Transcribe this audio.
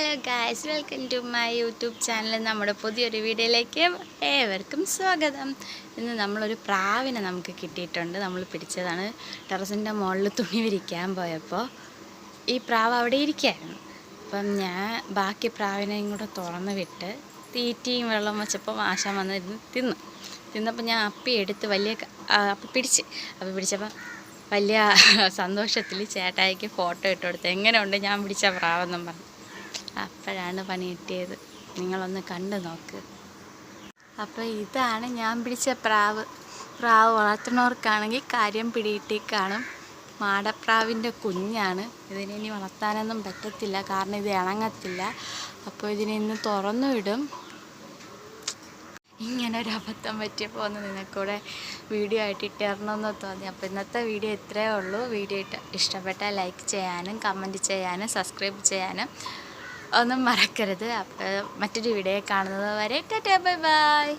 Hello guys, welcome to my YouTube channel. നമ്മുടെ പുതിയൊരു വീഡിയോയിലേക്ക് ഏവർക്കും സ്വാഗതം. ഇന്ന് നമ്മളൊരു പ്രാവിനെ നമുക്ക് കിട്ടിയിട്ടുണ്ട്. നമ്മൾ പിടിച്ചതാണ്. ടെറസിൻ്റെ മുകളിൽ തുണി വിരിക്കാൻ പോയപ്പോൾ ഈ പ്രാവ് അവിടെ ഇരിക്കുകയായിരുന്നു. അപ്പം ഞാൻ ബാക്കി പ്രാവിനെയും കൂടെ തുറന്ന് വിട്ട് തീറ്റയും വെള്ളം വെച്ചപ്പോൾ ആശാൻ വന്നിരുന്ന് തിന്നപ്പോൾ ഞാൻ അപ്പി എടുത്ത് അപ്പം പിടിച്ചപ്പോൾ വലിയ സന്തോഷത്തിൽ ചേട്ടായിക്ക് ഫോട്ടോ ഇട്ട് കൊടുത്ത്, എങ്ങനെയുണ്ട് ഞാൻ പിടിച്ച പ്രാവെന്നും പറഞ്ഞു. അപ്പോഴാണ് പണി കിട്ടിയത്. നിങ്ങളൊന്ന് കണ്ടു നോക്ക്. അപ്പോൾ ഇതാണ് ഞാൻ പിടിച്ച പ്രാവ്. വളർത്തുന്നവർക്കാണെങ്കിൽ കാര്യം പിടികിട്ടി കാണും. മാടപ്രാവിൻ്റെ കുഞ്ഞാണ്. ഇതിനി വളർത്താനൊന്നും പറ്റത്തില്ല, കാരണം ഇത് ഇണങ്ങത്തില്ല. അപ്പോൾ ഇതിനെ ഇന്ന് തുറന്നു വിടും. ഇങ്ങനൊരു അബദ്ധം പറ്റിയപ്പോൾ ഒന്ന് നിനക്കൂടെ വീഡിയോ ആയിട്ട് ഇട്ടിരണമെന്ന് തോന്നി. അപ്പോൾ ഇന്നത്തെ വീഡിയോ ഇത്രയേ ഉള്ളൂ. വീഡിയോ ഇഷ്ടപ്പെട്ടാൽ ലൈക്ക് ചെയ്യാനും കമൻറ്റ് ചെയ്യാനും സബ്സ്ക്രൈബ് ചെയ്യാനും ഒന്നും മറക്കരുത്. അപ്പോൾ മറ്റൊരു വീഡിയോ കാണുന്നത് വരെ ടാറ്റാ ബൈ ബൈ.